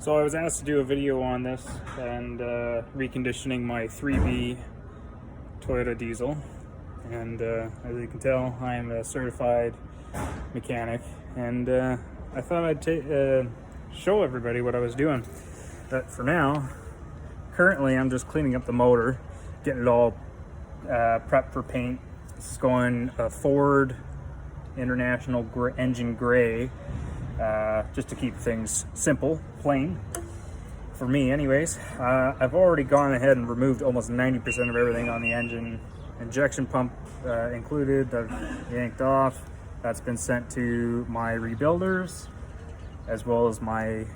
So I was asked to do a video on this and reconditioning my 3B Toyota diesel, and as you can tell, I am a certified mechanic, and I thought I'd show everybody what I was doing. But for now, currently I'm just cleaning up the motor, getting it all prepped for paint. This is going Ford International Engine Gray, just to keep things simple, plain, for me anyways. I've already gone ahead and removed almost 90% of everything on the engine. Injection pump included, I've yanked off. That's been sent to my rebuilders, as well as my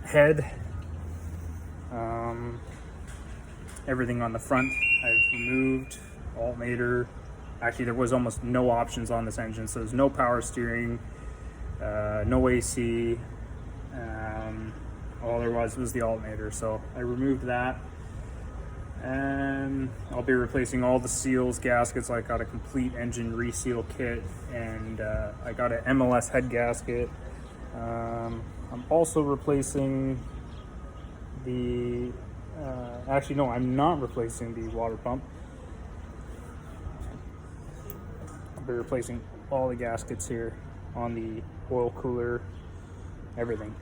head. Everything on the front I've removed. Alternator. Actually, there was almost no options on this engine, so there's no power steering, no AC. All there was the alternator, so I removed that, and I'll be replacing all the seals, gaskets. I got a complete engine reseal kit, and I got an MLS head gasket. I'm also replacing the actually no, I'm not replacing the water pump. I'll be replacing all the gaskets here on the oil cooler, everything.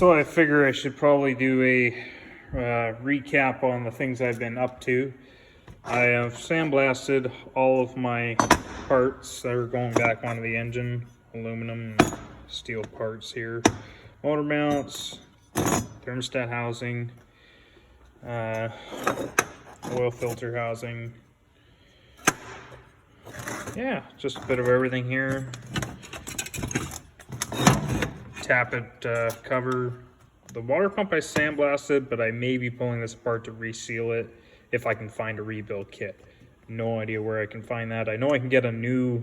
So I figure I should probably do a recap on the things I've been up to. I have sandblasted all of my parts that are going back onto the engine, aluminum and steel parts here, motor mounts, thermostat housing, oil filter housing. Yeah, just a bit of everything here. Tappet cover. The water pump I sandblasted, but I may be pulling this apart to reseal it if I can find a rebuild kit. No idea where I can find that. I know I can get a new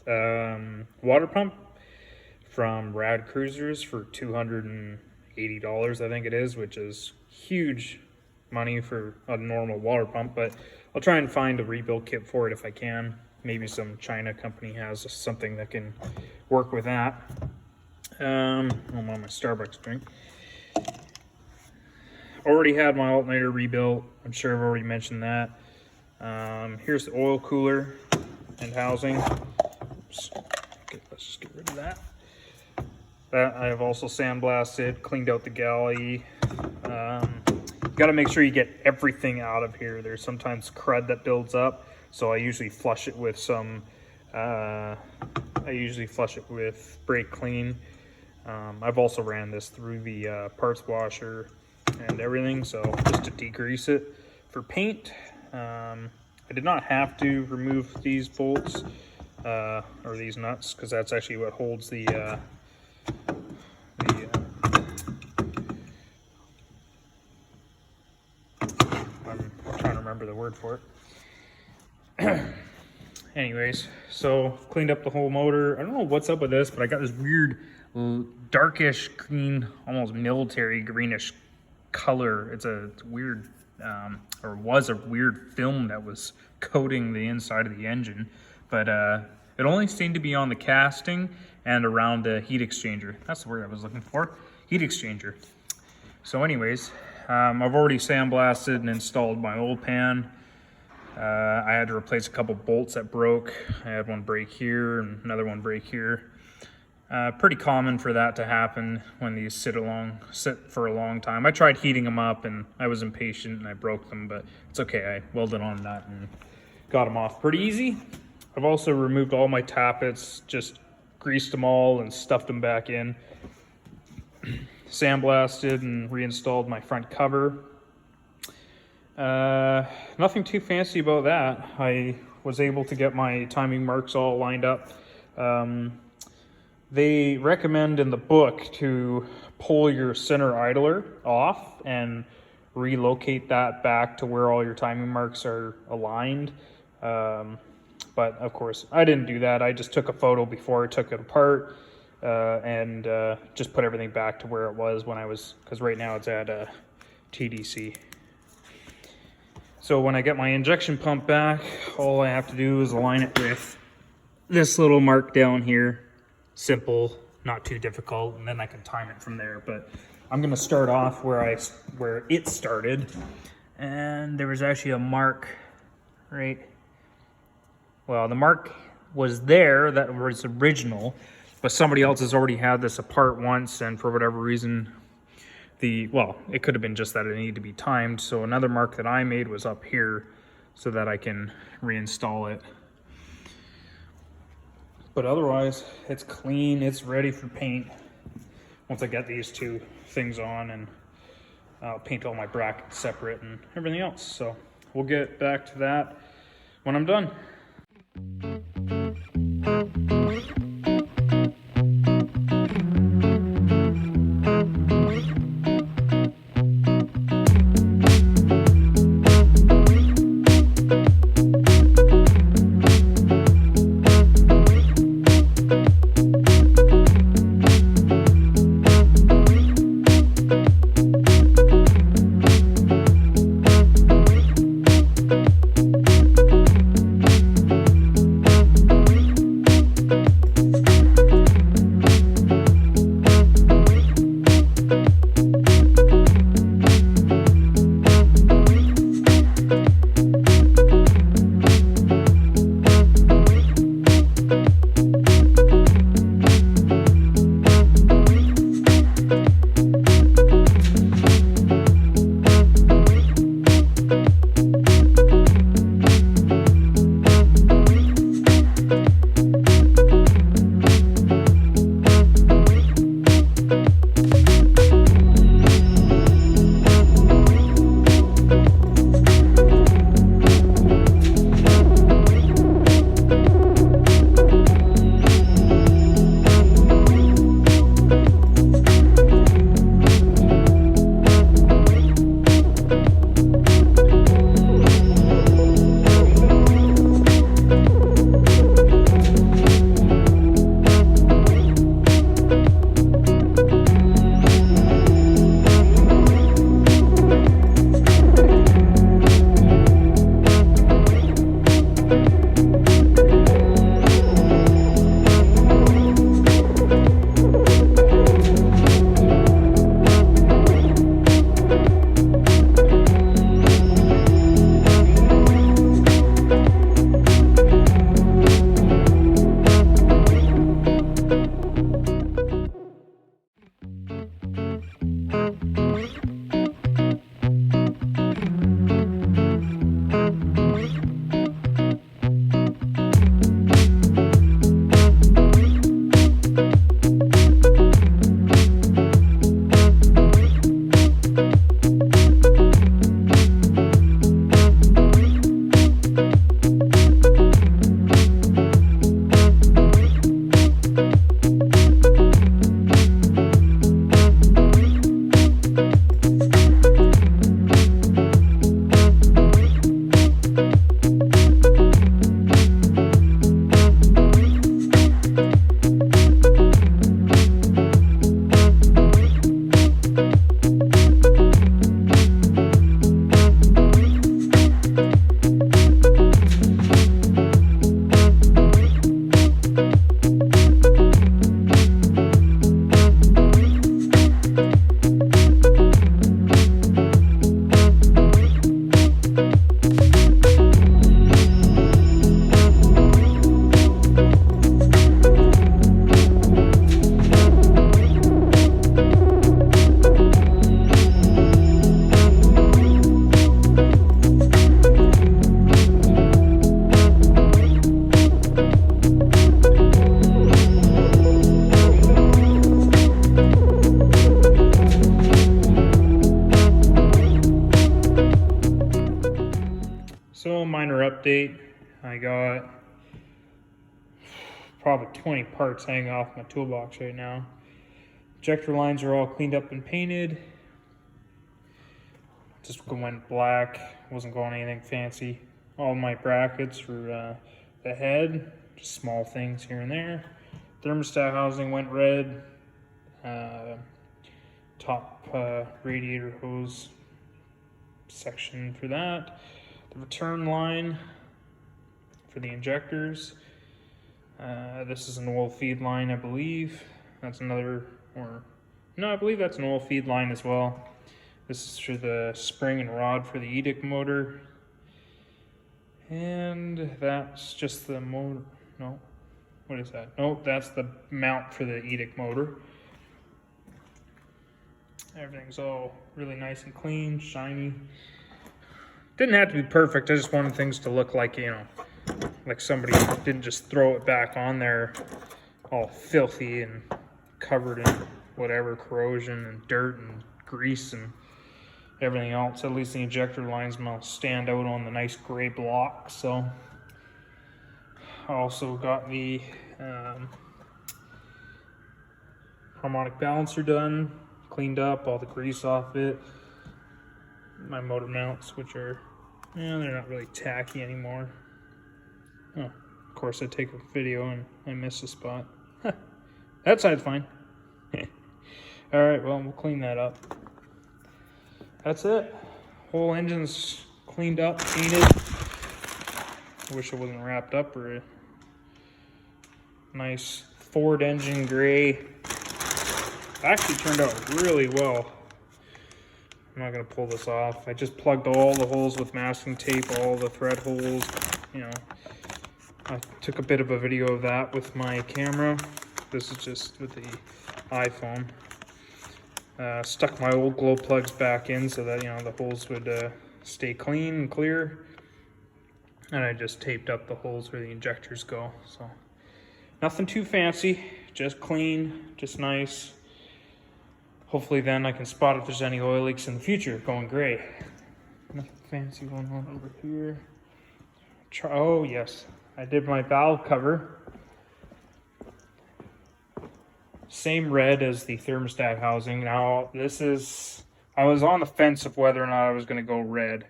water pump from Landcruisers for $280, I think it is, which is huge money for a normal water pump, but I'll try and find a rebuild kit for it if I can. Maybe some China company has something that can work with that. I'm on my Starbucks drink. Already had my alternator rebuilt. I'm sure I've already mentioned that. Here's the oil cooler and housing. Let's just get rid of that. That I have also sandblasted, cleaned out the galley. Got to make sure you get everything out of here. There's sometimes crud that builds up, so I usually flush it with some. I usually flush it with brake clean. I've also ran this through the parts washer and everything, so just to degrease it. For paint, I did not have to remove these bolts or these nuts, because that's actually what holds the I'm trying to remember the word for it. Anyways, so cleaned up the whole motor. I don't know what's up with this, but I got this weird darkish green, almost military greenish color. It's a weird, or was a weird film that was coating the inside of the engine, but it only seemed to be on the casting and around the heat exchanger. That's the word I was looking for, heat exchanger. So anyways, I've already sandblasted and installed my old pan. I had to replace a couple bolts that broke. I had one break here and another one break here. Pretty common for that to happen when these sit for a long time. I tried heating them up and I was impatient and I broke them, but it's okay. I welded on a nut and got them off pretty easy. I've also removed all my tappets, just greased them all and stuffed them back in. Sandblasted and reinstalled my front cover. Nothing too fancy about that. I was able to get my timing marks all lined up. They recommend in the book to pull your center idler off and relocate that back to where all your timing marks are aligned. But of course, I didn't do that. I just took a photo before I took it apart and just put everything back to where it was when I was, because right now it's at TDC. So when I get my injection pump back, all I have to do is align it with this little mark down here. Simple, not too difficult, and then I can time it from there. But I'm gonna start off where it started, and there was actually a mark, right? Well, the mark was there, that was original, but somebody else has already had this apart once, and for whatever reason, it could have been just that it needed to be timed. So another mark that I made was up here so that I can reinstall it. But otherwise, it's clean, it's ready for paint. Once I get these two things on, and I'll paint all my brackets separate and everything else. So we'll get back to that when I'm done. update. I got probably 20 parts hanging off my toolbox right now. Injector lines are all cleaned up and painted. Just went black, wasn't going anything fancy. All my brackets for the head, just small things here and there. Thermostat housing went red. Top radiator hose section for that. The return line for the injectors. This is an oil feed line, I believe. That's another, or no, I believe that's an oil feed line as well. This is for the spring and rod for the EDIC motor. And that's just the motor. No, what is that? Nope, that's the mount for the EDIC motor. Everything's all really nice and clean, shiny. Didn't have to be perfect. I just wanted things to look like, you know, like somebody didn't just throw it back on there all filthy and covered in whatever corrosion and dirt and grease and everything else. At least the injector lines will stand out on the nice gray block. So I also got the harmonic balancer done, cleaned up, all the grease off it. My motor mounts, which are, yeah, they're not really tacky anymore. Oh, of course I take a video and I miss a spot. That side's fine. Alright, well, we'll clean that up. That's it. Whole engine's cleaned up, painted. I wish it wasn't wrapped up or a nice Ford engine gray. Actually turned out really well. I'm not gonna pull this off. I just plugged all the holes with masking tape, all the thread holes, you know. I took a bit of a video of that with my camera. This is just with the iPhone. Stuck my old glow plugs back in so that, you know, the holes would stay clean and clear. And I just taped up the holes where the injectors go. So nothing too fancy, just clean, just nice. Hopefully then I can spot if there's any oil leaks in the future going gray. Nothing fancy going on over here. Oh yes, I did my valve cover. Same red as the thermostat housing. Now this is, I was on the fence of whether or not I was going to go red.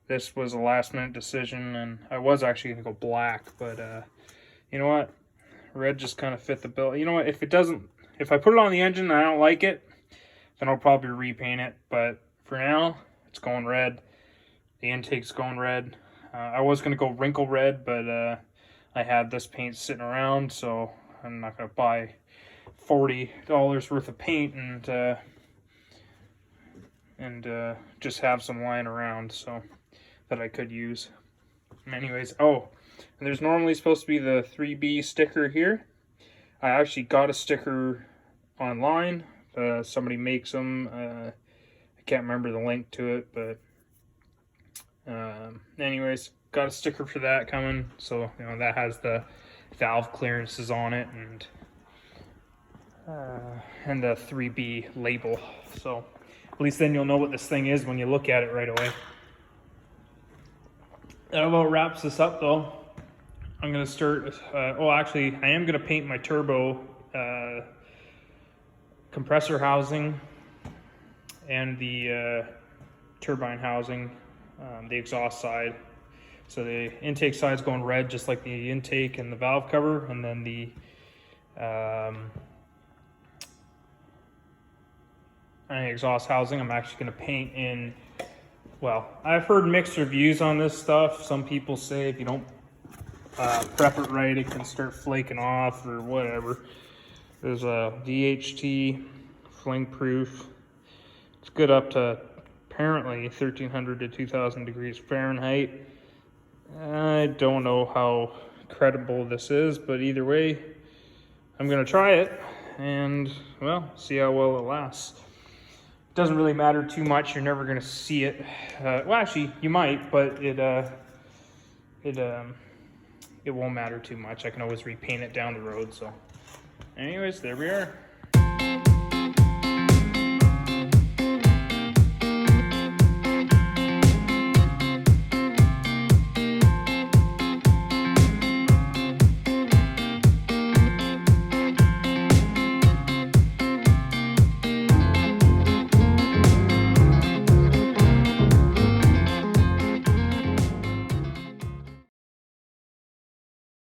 This was a last minute decision and I was actually going to go black, but you know what? Red just kind of fit the bill. You know what? If I put it on the engine and I don't like it, then I'll probably repaint it. But for now, it's going red. The intake's going red. I was going to go wrinkle red, but I had this paint sitting around, so I'm not going to buy $40 worth of paint and just have some lying around so that I could use. Anyways, oh, and there's normally supposed to be the 3B sticker here. I actually got a sticker online. Somebody makes them. I can't remember the link to it, but anyways, got a sticker for that coming. So, you know, that has the valve clearances on it and the 3B label. So at least then you'll know what this thing is when you look at it right away. That about wraps this up though. I'm gonna start, oh actually I am gonna paint my turbo compressor housing and the turbine housing, the exhaust side. So the intake side's going red just like the intake and the valve cover, and then the exhaust housing I'm actually going to paint in, well, I've heard mixed reviews on this stuff. Some people say if you don't prep it right, it can start flaking off or whatever. There's a DHT fling proof. It's good up to apparently 1300 to 2000 degrees Fahrenheit. I don't know how credible this is, but either way, I'm gonna try it and, well, see how well it lasts. It doesn't really matter too much. You're never gonna see it. Well, actually, you might, but it won't matter too much. I can always repaint it down the road. So anyways, there we are.